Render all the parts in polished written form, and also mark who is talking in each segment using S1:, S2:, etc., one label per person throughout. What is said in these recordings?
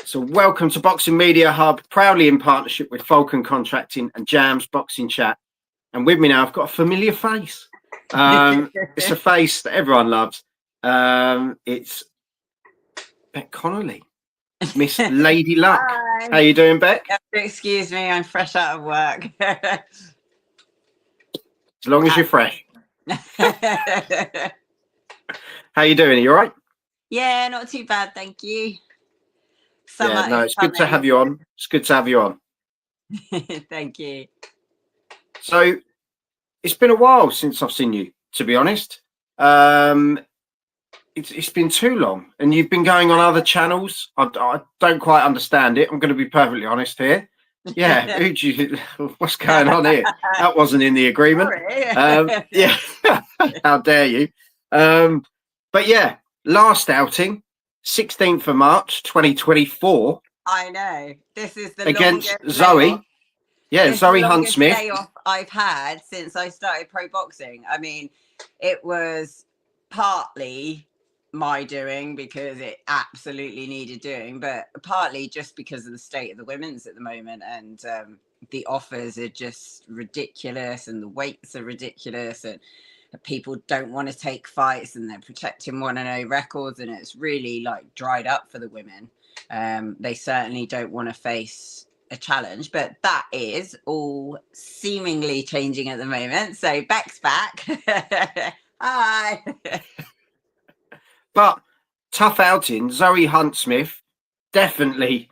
S1: So welcome to Boxing Media Hub, proudly in partnership with Falcon Contracting and Jam's Boxing Chat. And with me now, I've got a familiar face. It's a face that everyone loves. It's Bec Connolly, Miss Lady Luck.
S2: Hi.
S1: How you doing, Bec?
S2: Excuse me, I'm fresh out of work.
S1: As long as you're fresh. How you doing? Are you all right?
S2: Yeah, not too bad, thank you.
S1: Yeah, no, it's good to have you on. It's good to have you on.
S2: Thank you.
S1: So it's been a while since I've seen you, to be honest. It's been too long, and you've been going on other channels. I don't quite understand it. I'm going to be perfectly honest here. Yeah, what's going on here? That wasn't in the agreement. Yeah, how dare you? But yeah, last outing, 16th of March, 2024.
S2: I know. This is the
S1: against
S2: longest
S1: Zoe. Yeah,
S2: this
S1: Zoe
S2: the longest
S1: Huntsmith.
S2: day off I've had since I started pro boxing. I mean, it was partly my doing because it absolutely needed doing, but partly just because of the state of the women's at the moment, and the offers are just ridiculous and the weights are ridiculous, and people don't want to take fights and they're protecting 1-0 records, and it's really like dried up for the women. They certainly don't want to face a challenge, but that is all seemingly changing at the moment. So Bec's back. Hi.
S1: But tough outing. Zoe Huntsmith, definitely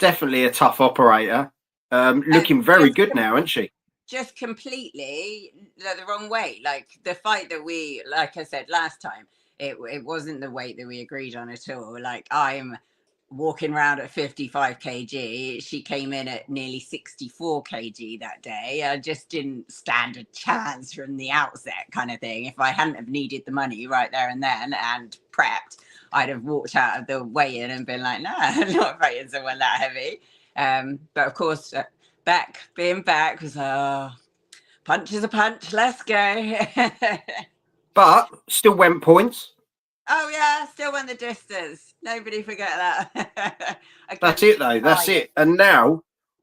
S1: a tough operator. Looking very good now, isn't she?
S2: Just completely the wrong way. Like the fight that we, like I said last time, it wasn't the weight that we agreed on at all. Like I'm walking around at 55 kg. She came in at nearly 64 kg that day. I just didn't stand a chance from the outset, kind of thing. If I hadn't have needed the money right there and then and prepped, I'd have walked out of the weigh-in and been like, no, I'm not fighting someone that heavy. But of course, being back was, punch is a punch, let's go.
S1: But still went points.
S2: Oh yeah, still won the distance. Nobody forget that.
S1: That's it though, that's it. And now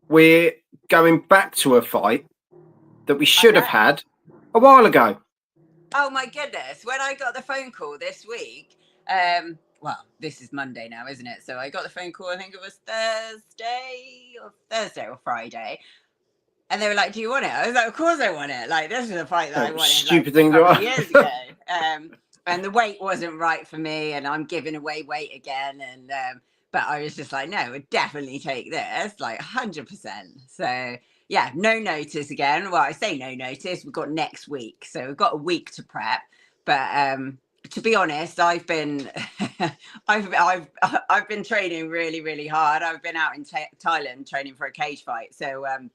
S1: we're going back to a fight that we should have had a while ago.
S2: Oh my goodness, when I got the phone call this week, well, this is Monday now, isn't it? So I got the phone call, I think it was Thursday or Friday. And they were like, do you want it? I was like, of course I want it. Like, this is a fight that I wanted
S1: stupid thing to ask.
S2: years ago. And the weight wasn't right for me, and I'm giving away weight again. And but I was just like, no, we'd definitely take this, like 100%. So yeah, no notice again. Well, I say no notice. We've got next week, so we've got a week to prep. But to be honest, I've been I've been training really, really hard. I've been out in Thailand training for a cage fight, so I'm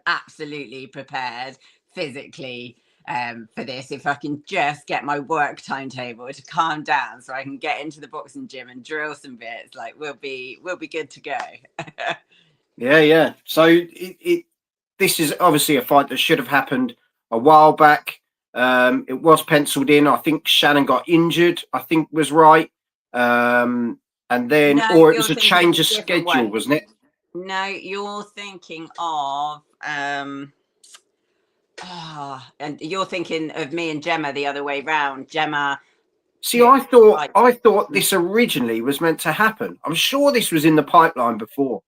S2: absolutely prepared physically for this. If I can just get my work timetable to calm down so I can get into the boxing gym and drill some bits, like we'll be good to go.
S1: Yeah. So this is obviously a fight that should have happened a while back. It was penciled in. I think Shannon got injured, I think was right. And then, or it was a change of schedule, wasn't it?
S2: No, you're thinking of and you're thinking of me and Gemma the other way round. Gemma.
S1: See, I thought this originally was meant to happen. I'm sure this was in the pipeline before.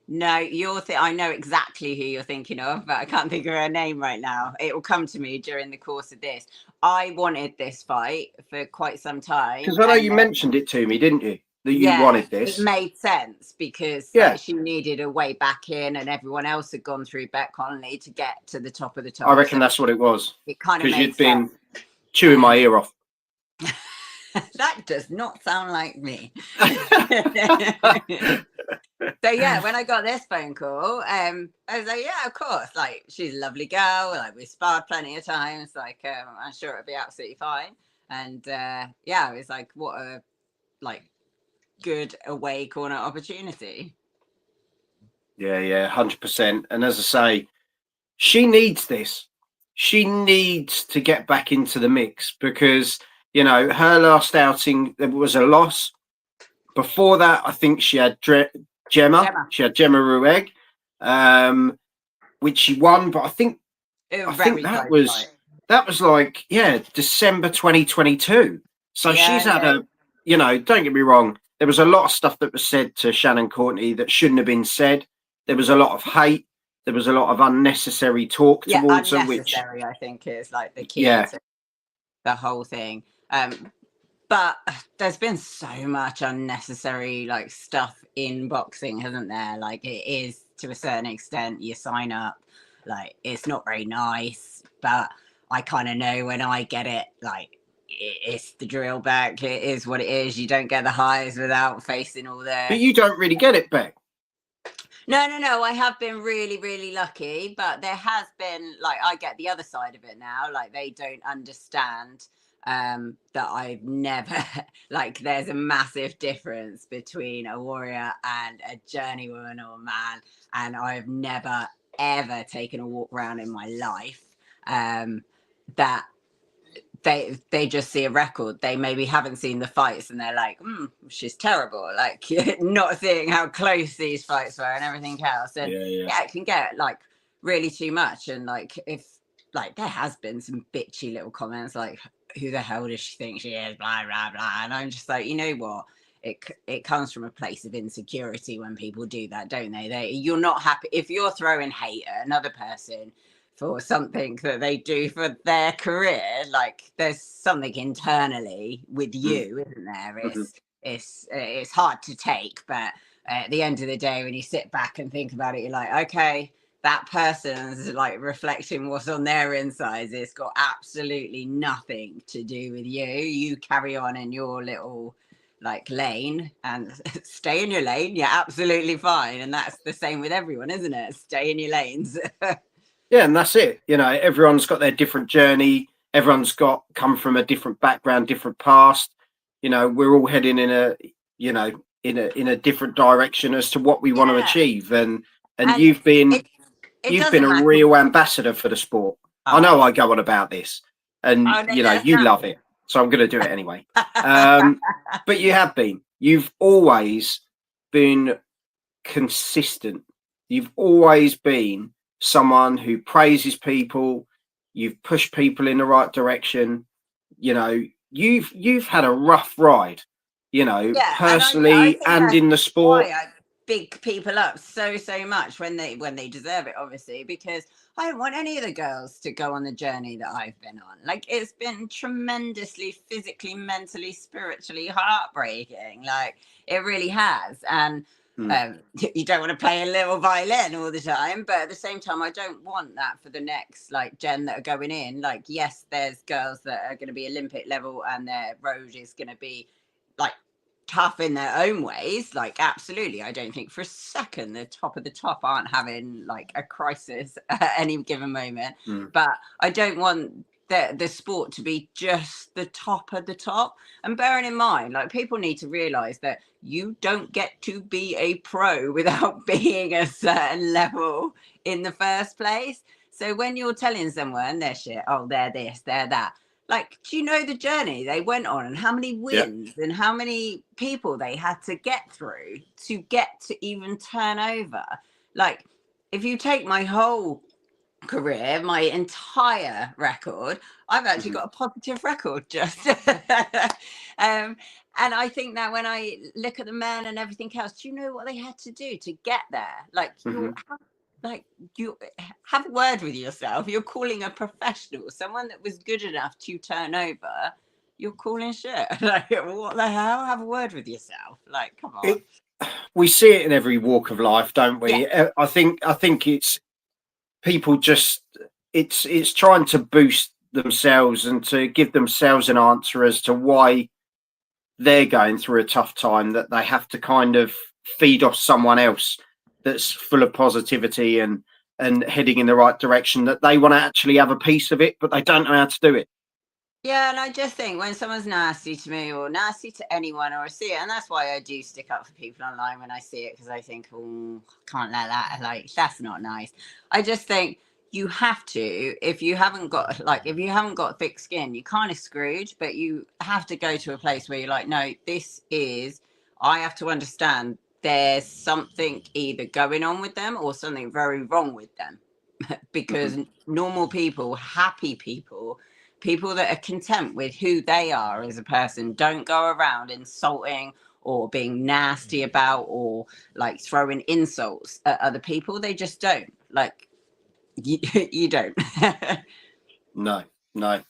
S2: No, I know exactly who you're thinking of, but I can't think of her name right now. It will come to me during the course of this. I wanted this fight for quite some time.
S1: Because I know you mentioned it to me, didn't you? That you wanted this.
S2: It made sense because she needed a way back in, and everyone else had gone through Bec Connolly to get to the top of the top.
S1: I reckon that's what it was.
S2: It kind of
S1: because you'd been chewing my ear off.
S2: That does not sound like me. So yeah, when I got this phone call, I was like, yeah, of course. Like, she's a lovely girl. Like, we sparred plenty of times. Like, I'm sure it'll be absolutely fine. And yeah, it was like, what a good away corner opportunity.
S1: Yeah, 100%. And as I say, she needs this. She needs to get back into the mix because, you know, her last outing, there was a loss. before that, I think she had Gemma. She had Gemma Rueg, which she won. But I think that was like, December 2022. So she's had a, don't get me wrong, there was a lot of stuff that was said to Shannon Courtenay that shouldn't have been said. There was a lot of hate. There was a lot of unnecessary talk towards her, which
S2: I think is like the key to the whole thing. But there's been so much unnecessary like stuff in boxing, hasn't there? Like, it is, to a certain extent, you sign up, like, it's not very nice, but I kind of know when I get it, like, it's the drill back. It is what it is. You don't get the highs without facing all the...
S1: But you don't really get it back.
S2: No. I have been really, really lucky, but there has been, like, I get the other side of it now. Like, they don't understand that I've never, like, there's a massive difference between a warrior and a journeywoman or a man, and I've never, ever taken a walk around in my life that they just see a record. They maybe haven't seen the fights and they're like, she's terrible, like, not seeing how close these fights were and everything else. And it can get like really too much. And like, if like, there has been some bitchy little comments like, who the hell does she think she is, blah blah blah, and I'm just like, you know what, it comes from a place of insecurity when people do that, don't they? You're not happy if you're throwing hate at another person for something that they do for their career. Like, there's something internally with you, isn't there? It's hard to take, but at the end of the day, when you sit back and think about it, you're like, okay, that person's like reflecting what's on their insides. It's got absolutely nothing to do with you. You carry on in your little like lane and stay in your lane. You're absolutely fine. And that's the same with everyone, isn't it? Stay in your lanes.
S1: Yeah, and that's it. Everyone's got their different journey. Everyone's come from a different background, different past. We're all heading in a different direction as to what we want to achieve. And you've been a real ambassador for the sport. I know I go on about this, and you love it, so I'm going to do it anyway. But you've always been consistent. You've always been someone who praises people. You've pushed people in the right direction. You've had a rough ride, personally and in the sport.
S2: I big people up so much when they deserve it, obviously, because I don't want any of the girls to go on the journey that I've been on. Like, it's been tremendously physically, mentally, spiritually heartbreaking. Like, it really has. And you don't want to play a little violin all the time, but at the same time, I don't want that for the next like gen that are going in. Like, yes, there's girls that are going to be Olympic level and their road is going to be like tough in their own ways. Like, absolutely, I don't think for a second the top of the top aren't having like a crisis at any given moment. But I don't want the sport to be just the top of the top. And bearing in mind, like, people need to realize that you don't get to be a pro without being a certain level in the first place. So when you're telling someone they're shit, oh, they're this, they're that, like, do you know the journey they went on and how many wins and how many people they had to get through to get to even turn over? Like, if you take my whole career, my entire record, I've actually got a positive record just and I think that when I look at the men and everything else, do you know what they had to do to get there? Like, you have a word with yourself. You're calling a professional, someone that was good enough to turn over, you're calling shit. Like, what the hell? Have a word with yourself. Like, come on.
S1: We see it in every walk of life, don't we? I think it's people just it's trying to boost themselves and to give themselves an answer as to why they're going through a tough time, that they have to kind of feed off someone else that's full of positivity and heading in the right direction, that they want to actually have a piece of it, but they don't know how to do it.
S2: Yeah, and I just think when someone's nasty to me or nasty to anyone, or I see it, and that's why I do stick up for people online when I see it, because I think, oh, can't let that, like, that's not nice. I just think you have to, if you haven't got thick skin, you're kind of screwed, but you have to go to a place where you're like, no, this is, I have to understand there's something either going on with them or something very wrong with them. Because normal people, happy people, people that are content with who they are as a person, don't go around insulting or being nasty about or like throwing insults at other people. They just don't. Like, you don't.
S1: No, no.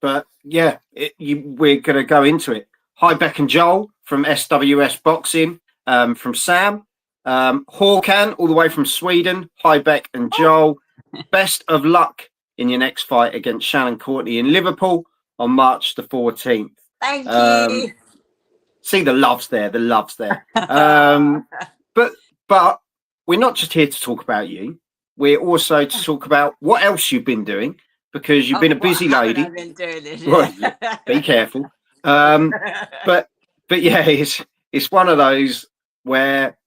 S1: But yeah, we're going to go into it. Hi, Bec and Joel from SWS Boxing, from Sam. Håkan, all the way from Sweden. Hi, Bec and Joel. Best of luck in your next fight against Shannon Courtenay in Liverpool on March the 14th.
S2: Thank you.
S1: See, the love's there. The love's there. But we're not just here to talk about you. We're also to talk about what else you've been doing, because you've been a busy lady.
S2: I've been doing this.
S1: Well, be careful. But yeah, it's one of those where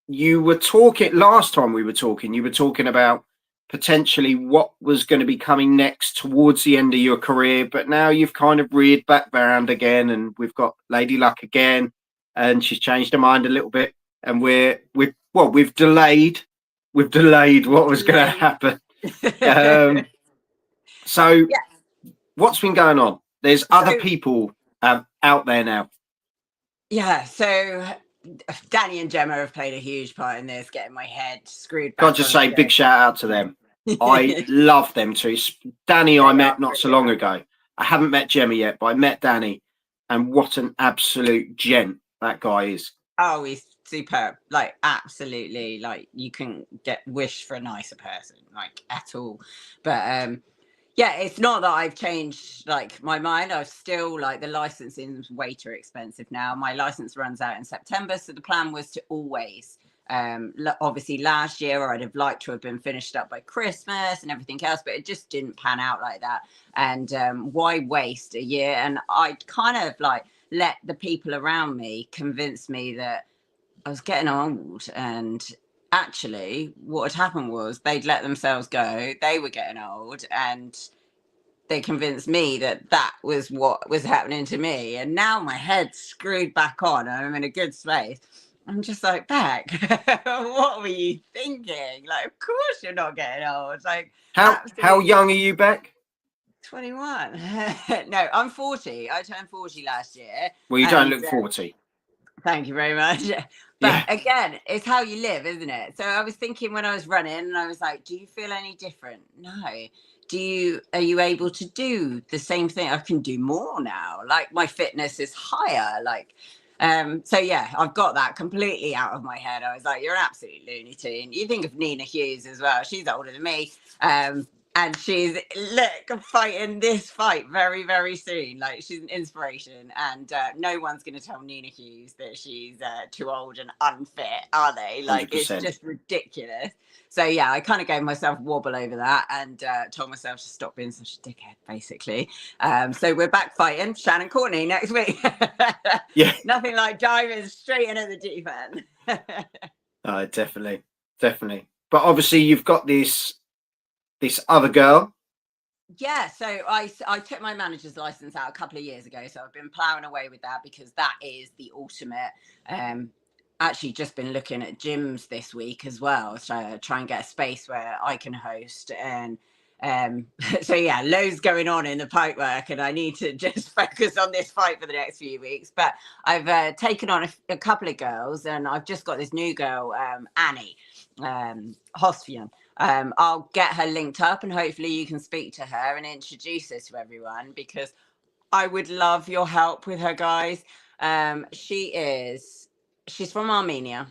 S1: you were talking last time we were talking. You were talking about potentially what was going to be coming next towards the end of your career, but now you've kind of reared back round again, and we've got Lady Luck again, and she's changed her mind a little bit, and we've delayed what was going to happen. So what's been going on? There's other people out there now.
S2: Yeah, so Danny and Gemma have played a huge part in this, getting my head screwed back.
S1: Got to say, big shout out to them. I love them too. Danny, I met not so long ago. I haven't met Gemma yet, but I met Danny, and what an absolute gent that guy is.
S2: Oh, he's superb. Like, absolutely. Like, you can wish for a nicer person, like, at all. But yeah, it's not that I've changed like my mind. I've still, like, the licensing is way too expensive now. My license runs out in September, so the plan was to always obviously last year I'd have liked to have been finished up by Christmas and everything else, but it just didn't pan out like that. And why waste a year? And I kind of like let the people around me convince me that I was getting old, and actually what had happened was they'd let themselves go. They were getting old, and they convinced me that that was what was happening to me. And now my head's screwed back on. I'm in a good space. I'm just like, Bec, what were you thinking? Like, of course you're not getting old. Like,
S1: how young are you, Bec?
S2: 21. No, I'm 40. I turned 40 last year.
S1: Well, you don't look 40.
S2: Thank you very much. But again, it's how you live, isn't it? So I was thinking when I was running, and I was like, do you feel any different? No. Are you able to do the same thing? I can do more now. Like, my fitness is higher. Like, so yeah, I've got that completely out of my head. I was like, you're an absolute Looney Tune. You think of Nina Hughes as well. She's older than me. And she's fighting this fight very, very soon. Like, she's an inspiration, and no one's going to tell Nina Hughes that she's too old and unfit, are they? Like, 100%. It's just ridiculous. So yeah, I kind of gave myself a wobble over that, and told myself to stop being such a dickhead, basically. So we're back fighting Shannon Courtenay next week.
S1: Yeah,
S2: nothing like diving straight into the deep end.
S1: Definitely. But obviously, you've got this other girl.
S2: Yeah, so I took my manager's license out a couple of years ago, so I've been plowing away with that because that is the ultimate. Actually just been looking at gyms this week as well, so try and get a space where I can host. And so yeah, loads going on in the pipework, and I need to just focus on this fight for the next few weeks. But I've taken on a couple of girls, and I've just got this new girl, Annie, Hovsepian. I'll get her linked up, and hopefully you can speak to her and introduce her to everyone, because I would love your help with her, guys. She's from Armenia.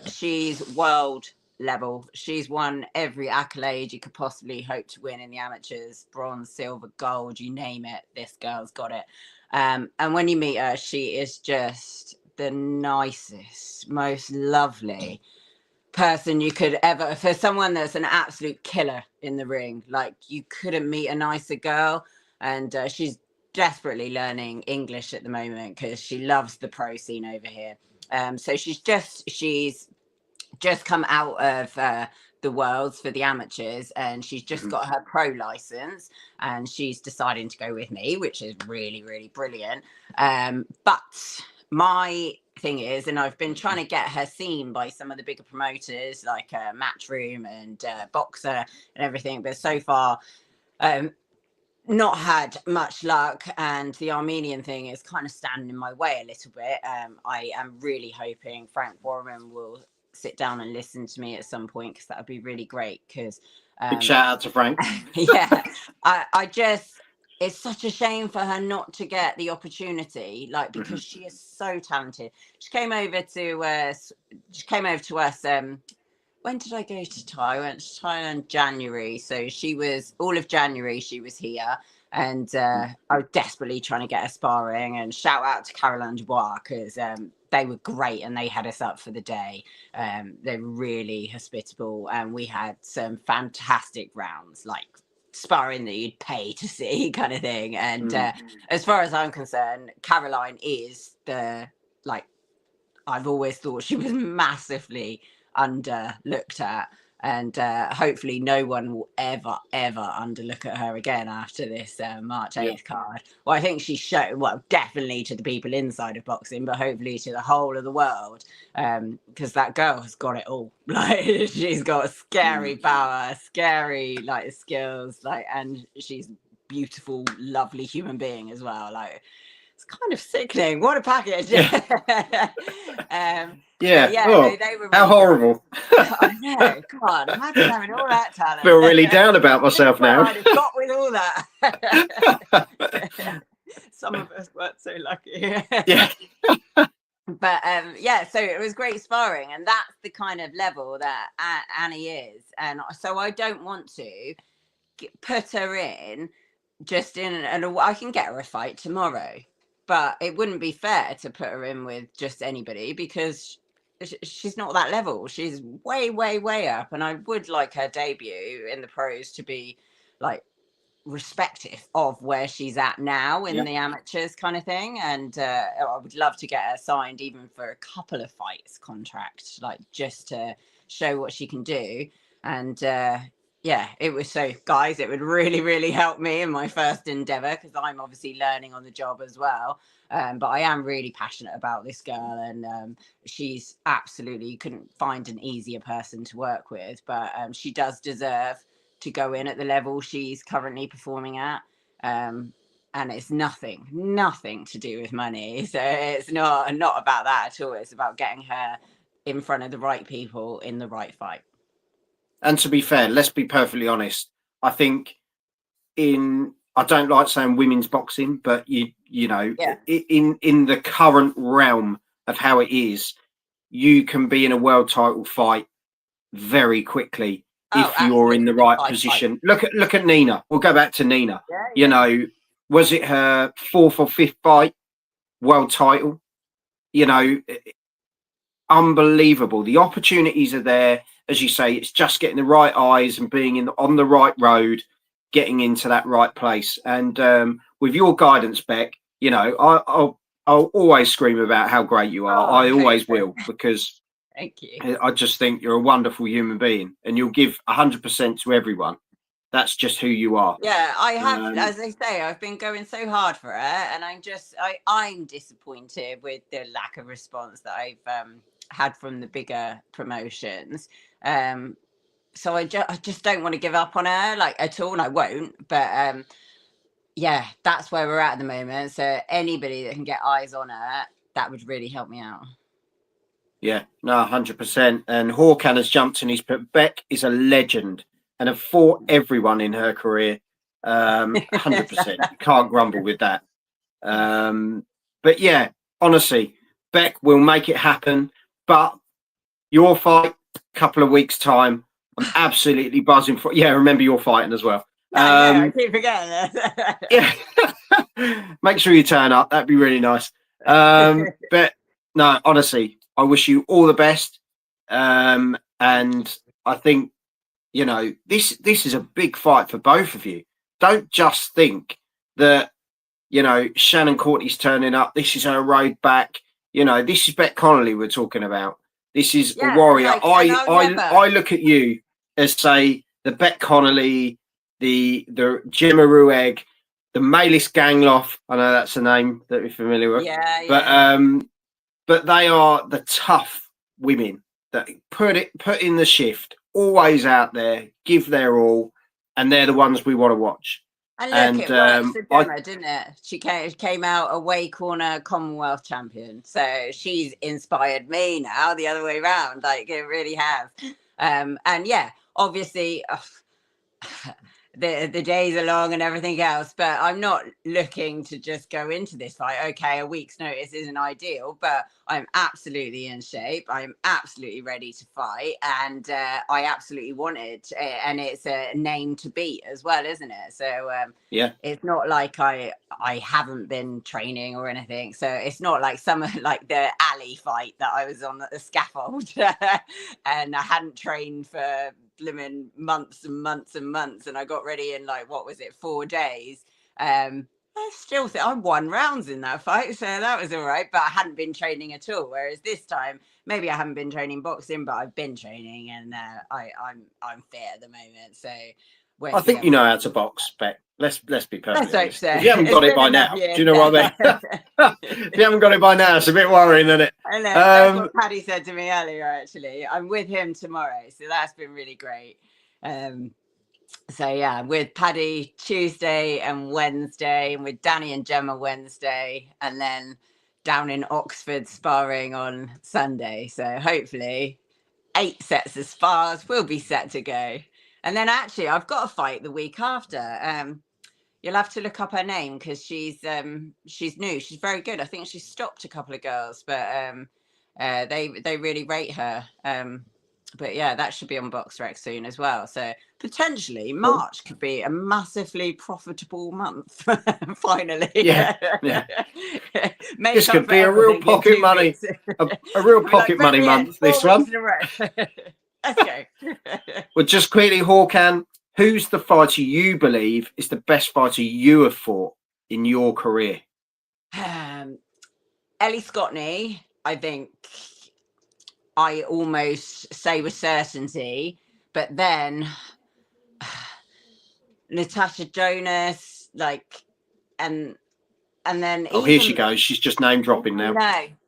S2: She's world level. She's won every accolade you could possibly hope to win in the amateurs: bronze, silver, gold, you name it. This girl's got it. And when you meet her, she is just the nicest, most lovely person you could ever, for someone that's an absolute killer in the ring. Like, you couldn't meet a nicer girl. And she's desperately learning English at the moment because she loves the pro scene over here. So she's just come out of the Worlds for the amateurs, and she's just got her pro license, and she's deciding to go with me, which is really, really brilliant. But my thing is, and I've been trying to get her seen by some of the bigger promoters like Matchroom and Boxer and everything, but so far not had much luck, and the Armenian thing is kind of standing in my way a little bit. I am really hoping Frank Warren will sit down and listen to me at some point, because that would be really great. Because
S1: big shout out to Frank.
S2: yeah, I just, it's such a shame for her not to get the opportunity, like, because she is so talented. She came over to us. When did I go to Thailand? I went to Thailand January. So she was all of January. She was here, and I was desperately trying to get her sparring. And shout out to Caroline Dubois, because they were great and they had us up for the day. They were really hospitable, and we had some fantastic rounds, like sparring that you'd pay to see kind of thing. And as far as I'm concerned, Caroline is I've always thought she was massively underlooked at, and hopefully no one will ever underlook at her again after this March 8th card. Well, I think she's shown, well, definitely to the people inside of boxing, but hopefully to the whole of the world, because that girl has got it all. Like, she's got scary power, scary like skills, like, and she's beautiful, lovely human being as well. Like, it's kind of sickening. What a package.
S1: They were how horrible.
S2: I know. God, imagine having all that talent.
S1: I feel really down about myself now.
S2: I'd have got with all that. Some of us weren't so lucky.
S1: Yeah.
S2: But so it was great sparring, and that's the kind of level that Annie is. And so I don't want to put her in just in, and I can get her a fight tomorrow. But it wouldn't be fair to put her in with just anybody, because she's not that level. She's way, way, way up. And I would like her debut in the pros to be like respective of where she's at now in the amateurs kind of thing. And I would love to get her signed even for a couple of fights contract, like just to show what she can do. And it was, so guys, it would really, really help me in my first endeavor, because I'm obviously learning on the job as well. But I am really passionate about this girl, and she's absolutely, you couldn't find an easier person to work with. But she does deserve to go in at the level she's currently performing at. And it's nothing to do with money. So it's not about that at all. It's about getting her in front of the right people in the right fight.
S1: And to be fair, let's be perfectly honest. I think I don't like saying women's boxing, but in the current realm of how it is, you can be in a world title fight very quickly if you're in the right position. Look at Nina. We'll go back to Nina. You know, was it her 4th or 5th fight world title? You know, unbelievable. The opportunities are there. As you say, it's just getting the right eyes and being on the right road, getting into that right place. And with your guidance, Bec, you know, I'll always scream about how great you are. I always will, because
S2: thank you.
S1: I just think you're a wonderful human being, and you'll give 100% to everyone. That's just who you are.
S2: Yeah, I have, as I say, I've been going so hard for her, and I'm disappointed with the lack of response that I've had from the bigger promotions. So I just don't want to give up on her, like, at all, and I won't. But that's where we're at the moment. So anybody that can get eyes on her, that would really help me out.
S1: Yeah, no, 100%. And Hawkan has jumped and he's put, Bec is a legend and have fought everyone in her career. 100%. Can't grumble with that. But yeah, honestly, Bec will make it happen. But your fight, couple of weeks' time, I'm absolutely buzzing for. Yeah, remember you're fighting as well.
S2: I keep forgetting that.
S1: Yeah, make sure you turn up. That'd be really nice. But no, honestly, I wish you all the best. And I think, you know, this is a big fight for both of you. Don't just think that, you know, Shannon Courtenay's turning up. This is her road back. You know, this is Bec Connolly we're talking about. This is a warrior. Like, I look at you as, say, the Bec Connolly, the Gemma Ruegg, the Malis Gangloff. I know that's a name that you're familiar with.
S2: Yeah.
S1: But but they are the tough women that put in the shift, always out there, give their all, and they're the ones we want to watch.
S2: And look, it worked for Gemma, didn't it? She came out away corner Commonwealth champion. So she's inspired me now the other way around. Like, it really has. And yeah, obviously, the days are long and everything else, but I'm not looking to just go into this fight. Okay, a week's notice isn't ideal, but I'm absolutely in shape. I'm absolutely ready to fight, and I absolutely want it. And it's a name to beat as well, isn't it? So
S1: yeah,
S2: it's not like I haven't been training or anything. So it's not like like the alley fight that I was on the scaffold and I hadn't trained for blimmin' months and months and months, and I got ready in like, what was it, 4 days. I still think I won rounds in that fight, so that was all right, but I hadn't been training at all. Whereas this time, maybe I haven't been training boxing, but I've been training, and I'm fit at the moment. So
S1: I think you know how to box, Bec. Let's be perfect.
S2: Let's hope so.
S1: If you haven't got it by now, do you know what I mean? If you haven't got it by now, it's a bit worrying, isn't it?
S2: I know. That's what Paddy said to me earlier. Actually, I'm with him tomorrow, so that's been really great. So yeah, with Paddy Tuesday and Wednesday, and with Danny and Gemma Wednesday, and then down in Oxford sparring on Sunday. So hopefully 8 sets of spars will be set to go. And then actually I've got a fight the week after. You'll have to look up her name because she's new. She's very good. I think she stopped a couple of girls, but they really rate her. But yeah, that should be on BoxRec soon as well. So potentially March could be a massively profitable month. Finally,
S1: yeah. This could be a real pocket money, a real pocket money month. This one.
S2: Let's go.
S1: Well, just quickly, Hawkan, who's the fighter you believe is the best fighter you have fought in your career?
S2: Ellie Courtenay, I think. I almost say with certainty, but then Natasha Jonas, like, and then
S1: here she goes. She's just name dropping now.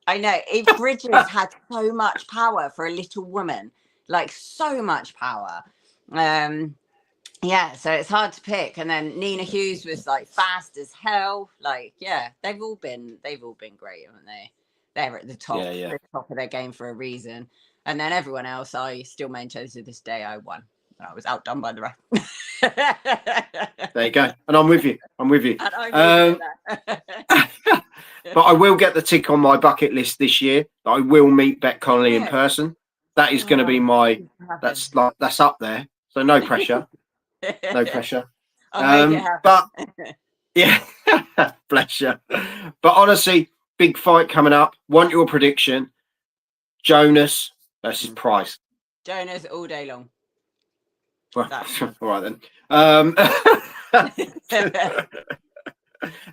S2: I know. Bridges had so much power for a little woman, like so much power. Yeah, so it's hard to pick. And then Nina Hughes was like fast as hell. Like, yeah, they've all been great, haven't they? They're at the top, the top of their game for a reason. And then everyone else, I still maintain to this day, I won. I was outdone by the ref.
S1: There you go. And I'm with you.
S2: And
S1: but I will get the tick on my bucket list this year. I will meet Bec Connolly in person. That is going to be my. That's up there. So no pressure. No pressure.
S2: I'll make it happen.
S1: But yeah, bless you. But honestly, big fight coming up. Want your prediction? Jonas versus Price.
S2: Jonas all day long.
S1: Well, all right then.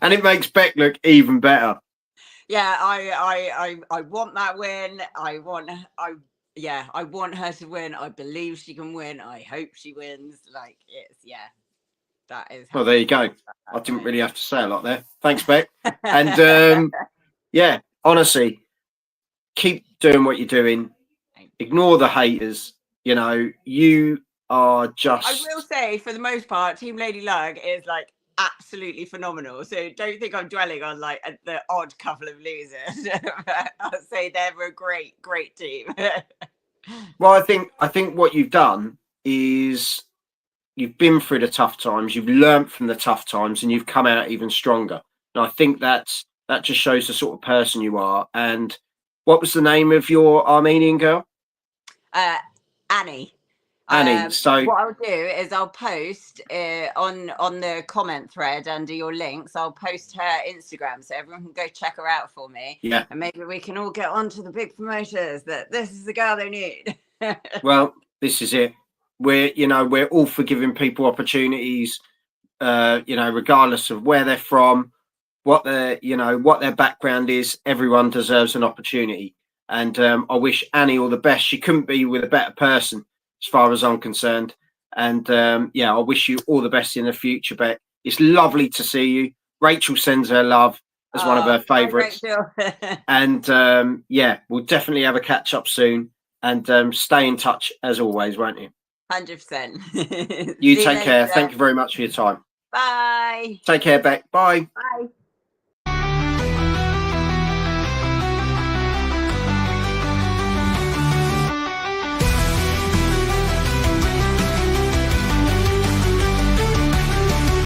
S1: And it makes Bec look even better.
S2: Yeah, I want that win. I want her to win. I believe she can win. I hope she wins. Like, that is.
S1: Well, there you go. I didn't really have to say a lot there. Thanks, Bec. And yeah, honestly, keep doing what you're doing. Ignore the haters. You know, you are just.
S2: I will say, for the most part, Team Lady Luck is like absolutely phenomenal. So don't think I'm dwelling on like the odd couple of losers. I'll say they're a great team.
S1: Well, I think what you've done is you've been through the tough times, you've learnt from the tough times, and you've come out even stronger. And I think that just shows the sort of person you are. And what was the name of your Armenian girl?
S2: Annie.
S1: So
S2: what I'll do is I'll post on the comment thread under your links. I'll post her Instagram so everyone can go check her out for me.
S1: Yeah,
S2: and maybe we can all get on to the big promoters that this is the girl they need.
S1: Well, this is it. We're all for giving people opportunities. Regardless of where they're from, what their background is. Everyone deserves an opportunity. And I wish Annie all the best. She couldn't be with a better person, as far as I'm concerned. And I wish you all the best in the future, Bec. It's lovely to see you. Rachel sends her love. as one of her
S2: Bye,
S1: favourites.
S2: Rachel.
S1: And yeah, we'll definitely have a catch up soon. And stay in touch as always, won't you?
S2: 100%.
S1: You take care. Thank you very much for your time.
S2: Bye.
S1: Take care, Bec. Bye.
S2: Bye.